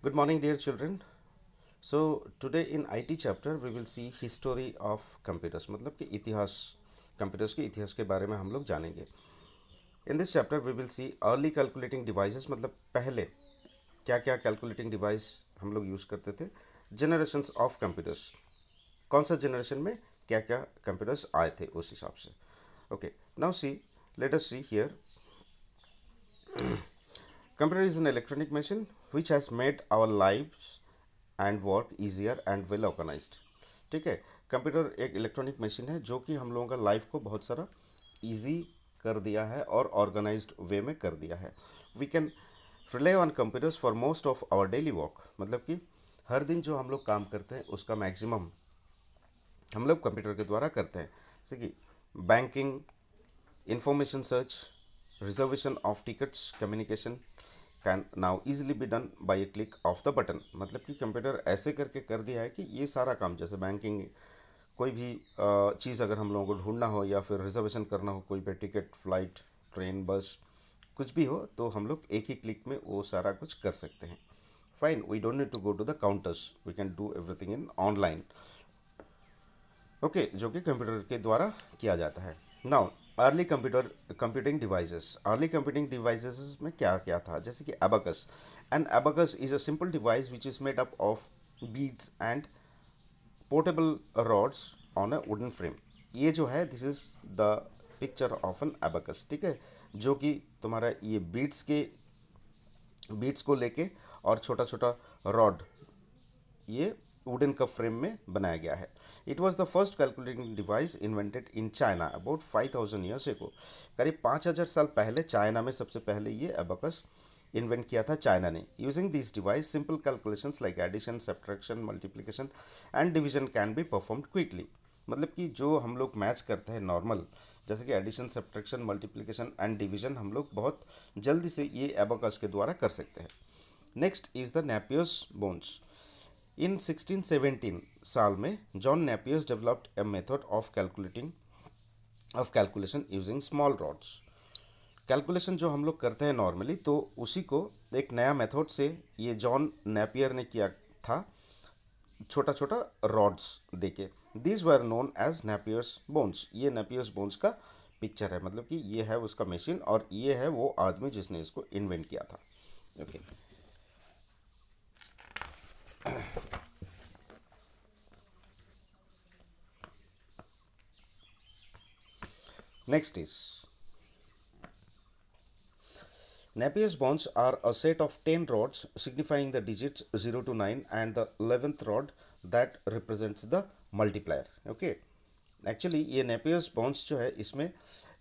Good morning, dear children. So today in IT chapter we will see history of computers. मतलब कि इतिहास computers के इतिहास के बारे में हम लोग जानेंगे. In this chapter we will see early calculating devices. मतलब पहले क्या क्या कैलकुलेटिंग डिवाइस हम लोग यूज़ करते थे. जनरेशंस ऑफ कंप्यूटर्स, कौन सा जनरेशन में क्या क्या कंप्यूटर्स आए थे उस हिसाब से. Okay, now see, let us see here. Computer is an electronic machine which has made our lives and work easier and well organized. ठीक है, कंप्यूटर एक इलेक्ट्रॉनिक मशीन है जो कि हम लोगों का लाइफ को बहुत सारा इजी कर दिया है और ऑर्गेनाइज्ड वे में कर दिया है. We can rely on computers for most of our daily work. मतलब कि हर दिन जो हम लोग काम करते हैं उसका मैक्सिमम हम लोग कंप्यूटर के द्वारा करते हैं. जैसे कि banking, information search, reservation of tickets, communication can now easily be done by A click of the button. मतलब कि कंप्यूटर ऐसे करके कर दिया है कि ये सारा काम, जैसे बैंकिंग, कोई भी चीज़ अगर हम लोगों को ढूंढना हो या फिर रिजर्वेशन करना हो, कोई भी टिकट, फ्लाइट, ट्रेन, बस, कुछ भी हो, तो हम लोग एक ही क्लिक में वो सारा कुछ कर सकते हैं. Fine, we don't need to go to the counters, we can do everything in online. Okay, जो कि कंप्यूटर के द्वारा किया जाता है. Now early computing devices. Early computing devices में क्या क्या था, जैसे कि abacus. And abacus is a simple device which is made up of beads and portable rods on a wooden frame. ये जो है, this is the picture of N abacus. ठीक है, जो कि तुम्हारा ये बीड्स को लेके और छोटा छोटा रॉड ये वुडन का फ्रेम में बनाया गया है. It was the first calculating device invented in China about 5000 years ago. करीब 5000 साल पहले चाइना में सबसे पहले ये एबाकस इन्वेंट किया था चाइना ने. Using this device simple calculations like addition, subtraction, multiplication and division can be performed quickly. मतलब कि जो हम लोग मैच करते हैं नॉर्मल, जैसे कि addition, subtraction, multiplication and division, हम लोग बहुत जल्दी से ये एबाकस के द्वारा कर सकते हैं. Next is the Napier's bones. In 1617 साल में John Napier's developed a method of calculation using small rods. Calculation जो हम लोग करते हैं नॉर्मली, तो उसी को एक नया मेथड से ये जॉन नेपियर ने किया था, छोटा छोटा रॉड्स देके. These were known as Napier's bones. ये नेपियर्स बोन्स का पिक्चर है. मतलब कि ये है उसका मशीन और ये है वो आदमी जिसने इसको इन्वेंट किया था. Okay, next is Napier's bonds are a set of 10 rods signifying the digits 0 to 9 and the 11th rod that represents the multiplier. Okay, actually ये नेपियर्स बॉन्ड्स जो है, इसमें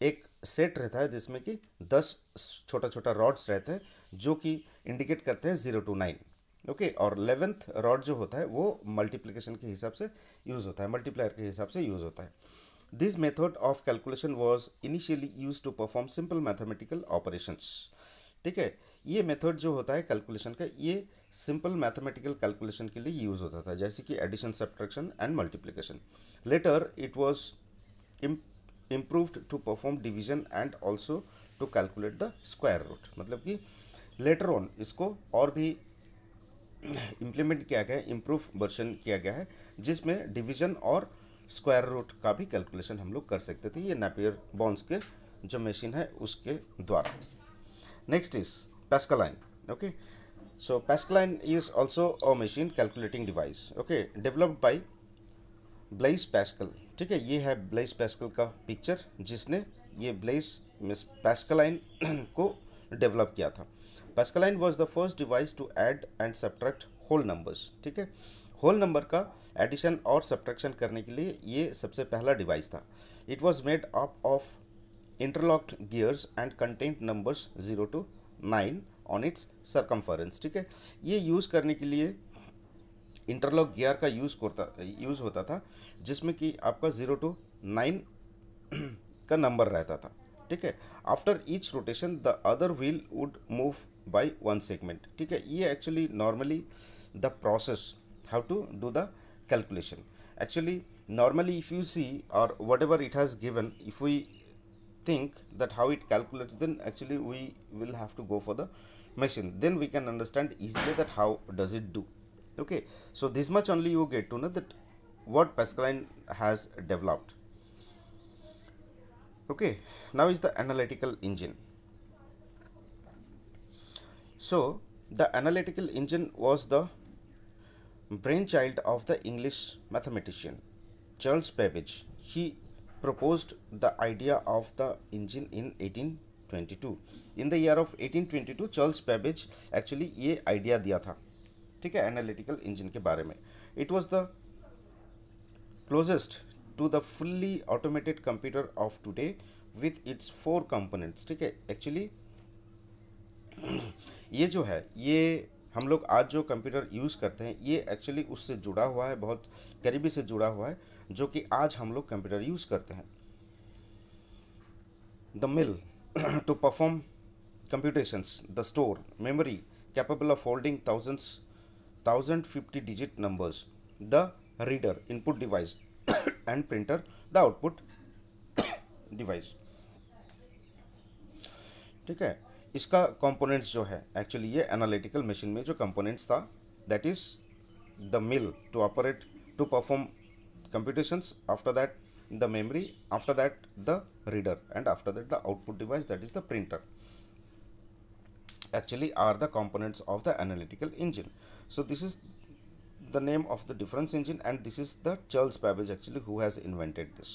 एक सेट रहता है जिसमें कि 10 छोटा छोटा रॉड्स रहते हैं जो कि इंडिकेट करते हैं 0 to 9. ओके, और 11th रॉड जो होता है वो मल्टीप्लिकेशन के हिसाब से यूज़ होता है, मल्टीप्लायर के हिसाब से यूज़ होता है. This method of calculation was initially used to perform simple mathematical operations. ठीक है, ये मेथड जो होता है कैलकुलेशन का, ये सिंपल मैथमेटिकल कैलकुलेशन के लिए यूज़ होता था, जैसे कि addition, subtraction and multiplication. Later it was improved to perform division and also to calculate the square root. मतलब कि लेटर ऑन इसको और भी इम्प्लीमेंट किया गया है, इम्प्रूव वर्जन किया गया है, जिसमें डिवीजन और स्क्वायर रूट का भी कैलकुलेशन हम लोग कर सकते थे, ये नेपियर बॉन्ड्स के जो मशीन है उसके द्वारा. Next is Pascaline. Okay, so Pascaline is also a machine calculating device. Okay, developed by Blaise Pascal. ठीक है, ये है ब्लेज पैस्कल का पिक्चर, जिसने ये ब्लेज मिस पैस्कलाइन को डेवलप किया था. Pascaline was the first device to add and subtract whole numbers. ठीक है, होल नंबर का एडिशन और सब्ट्रैक्शन करने के लिए ये सबसे पहला डिवाइस था. It was made up of interlocked gears and content numbers 0 to 9 on its circumference. ठीक है, ये यूज़ करने के लिए इंटरलॉक गियर का यूज़ होता था, जिसमें कि आपका 0 to 9 का नंबर रहता था. ठीक है, after each rotation the other wheel would move by 1 segment. ठीक है, ये actually normally the process how to do the calculation. Actually normally if you see or whatever it has given, if we think that how it calculates, then actually we will have to go for the machine, then we can understand easily that how does it do. Okay, so this much only you get to know that what Pascaline has developed. Okay, now is the analytical engine. So the analytical engine was the brainchild of the English mathematician Charles Babbage. He proposed the idea of the engine in 1822. In the year of 1822 Charles Babbage actually ये idea दिया था, ठीक है, analytical engine के बारे में. It was the closest to the fully automated computer of today with its 4 components. ठीक है, एक्चुअली ये जो है, ये हम लोग आज जो कंप्यूटर यूज़ करते हैं ये एक्चुअली उससे जुड़ा हुआ है, बहुत करीबी से जुड़ा हुआ है जो कि आज हम लोग कंप्यूटर यूज़ करते हैं. The mill to perform computations, the store, memory capable of holding 1050 digit numbers, the reader, input device and printer, the output device. ठीक है, इसका components जो है एक्चुअली ये एनालिटिकल मशीन में जो components था, that is the mill to operate, to perform computations, after that the memory, after that the reader, and after that the output device, that is the printer, actually are the components of the analytical engine. So this is the name of the difference engine, and this is the Charles Babbage actually who has invented this.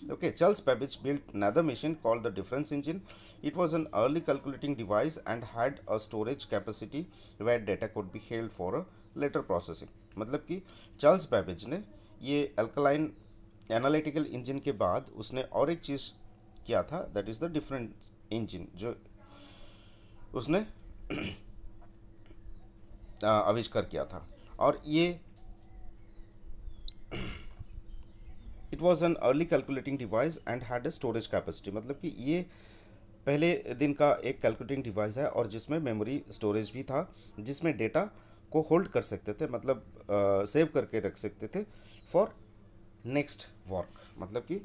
Okay, Charles Babbage built another machine called the difference engine. It was an early calculating device and had a storage capacity where data could be held for a later processing. मतलब कि Charles Babbage ने ये alkaline analytical engine के बाद उसने और एक चीज़ किया था, that is the difference engine, जो उसने आविष्कार किया था. और ये it was an early calculating device and had a storage capacity. मतलब कि ये पहले दिन का एक कैलकुलेटिंग डिवाइस है और जिसमें मेमोरी स्टोरेज भी था, जिसमें डेटा को होल्ड कर सकते थे, मतलब सेव करके रख सकते थे फॉर नेक्स्ट वर्क. मतलब कि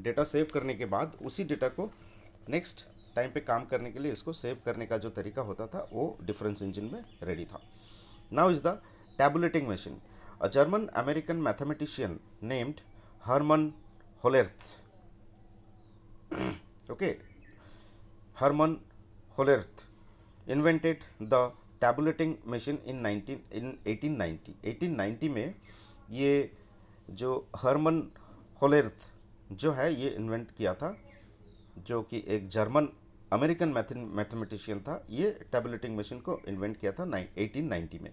डेटा सेव करने के बाद उसी डेटा को नेक्स्ट टाइम पे काम करने के लिए इसको सेव करने का जो तरीका होता था वो डिफरेंस इंजन में रेडी था. Now is the tabulating machine. A German American mathematician named Herman Hollerith, okay, Herman Hollerith invented the tabulating machine in 1890. 1890 में ये जो हर्मन होलेर्थ जो है ये इन्वेंट किया था, जो कि एक जर्मन अमेरिकन मैथमेटिशियन था. ये टैबुलेटिंग मशीन को इन्वेंट किया था 1890 में.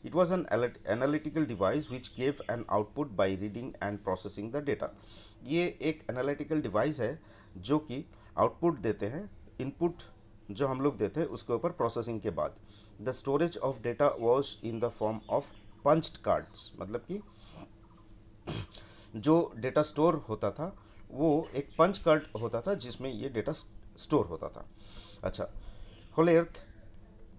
It was an analytical device which gave an output by reading and processing the data. ये एक एनालिटिकल डिवाइस है जो कि आउटपुट देते हैं, इनपुट जो हम लोग देते हैं उसके ऊपर प्रोसेसिंग के बाद. The storage of data was in the form of punched cards. मतलब कि जो डेटा स्टोर होता था वो एक पंच कार्ड होता था जिसमें ये डेटा स्टोर होता था. अच्छा, Hollerith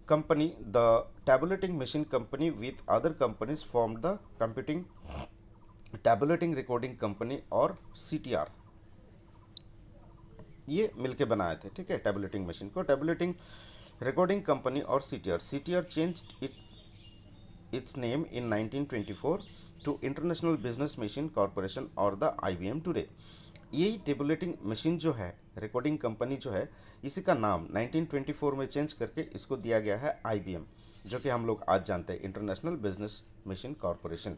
company, the tabulating machine company with other companies form the Computing Tabulating recording company और CTR, ये मिलके बनाए थे. ठीक है, टैबुलेटिंग मशीन को टैबुलेटिंग रिकॉर्डिंग कंपनी और CTR changed its name in 1924 to International Business Machine Corporation और द IBM टुडे. यही टैबुलेटिंग मशीन जो है, रिकॉर्डिंग कंपनी जो है, इसी का नाम 1924 में चेंज करके इसको दिया गया है IBM, जो कि हम लोग आज जानते हैं इंटरनेशनल बिजनेस मशीन कॉरपोरेशन.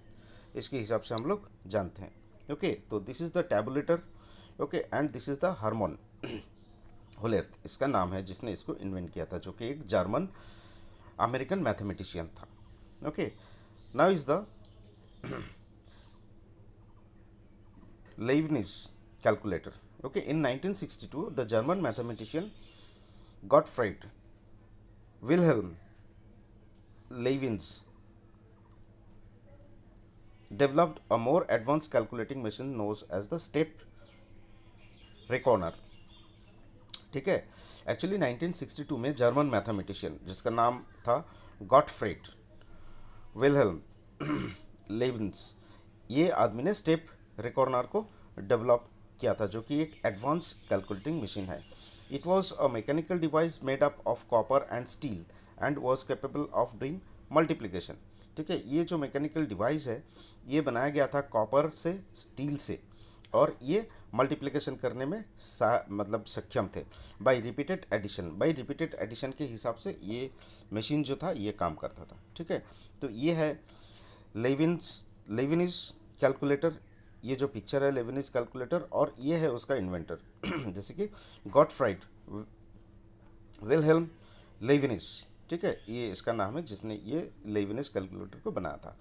इसके हिसाब से हम लोग जानते हैं. ओके, तो this is the tabulator. Okay, and this is the Herman Hollerith, इसका नाम है जिसने इसको इन्वेंट किया था, जो कि एक जर्मन अमेरिकन मैथमेटिशियन था. Okay, now is the Leibniz calculator. Okay, in 1962 the German mathematician Gottfried Wilhelm Leibniz developed a more advanced calculating machine known as the step reckoner. ठीक है, एक्चुअली 1962 में जर्मन मैथमेटिशियन जिसका नाम था Gottfried Wilhelm लेibniz, ये आदमी ने स्टेप रिकॉर्नर को डेवलप किया था, जो कि एक एडवांस कैलकुलेटिंग मशीन है. It was a mechanical device made up of copper and steel and was capable of doing multiplication. ठीक है, ये जो मैकेनिकल डिवाइस है ये बनाया गया था कॉपर से, स्टील से, और ये मल्टीप्लिकेशन करने में मतलब सक्षम थे by repeated addition. By repeated addition के हिसाब से ये मशीन जो था ये काम करता था। ठीक है, तो ये है लेविनिस कैलकुलेटर। ये जो पिक्चर है लेविनिस कैलकुलेटर, और ये है उसका इन्वेंटर जैसे कि गॉटफ्राइड विलहेल्म लेविनिस। ठीक है, ये इसका नाम है जिसने ये लेविनिस कैलकुलेटर को बनाया था।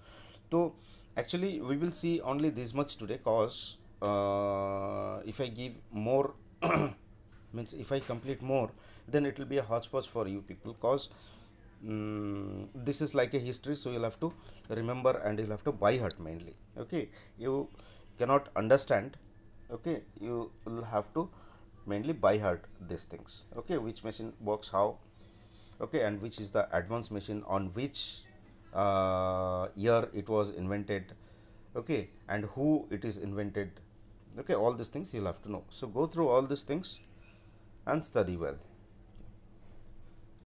तो actually we will see only this much today cause if I give more means if I complete more, then it will be a hodgepodge for you people, cause this is like a history, so you'll have to remember and you'll have to by heart mainly. Okay, you cannot understand, okay, you will have to mainly by heart these things. Okay, which machine works how, okay, and which is the advanced machine on which year it was invented, okay, and who it is invented. Okay, all these things you'll have to know. So go through all these things and study well.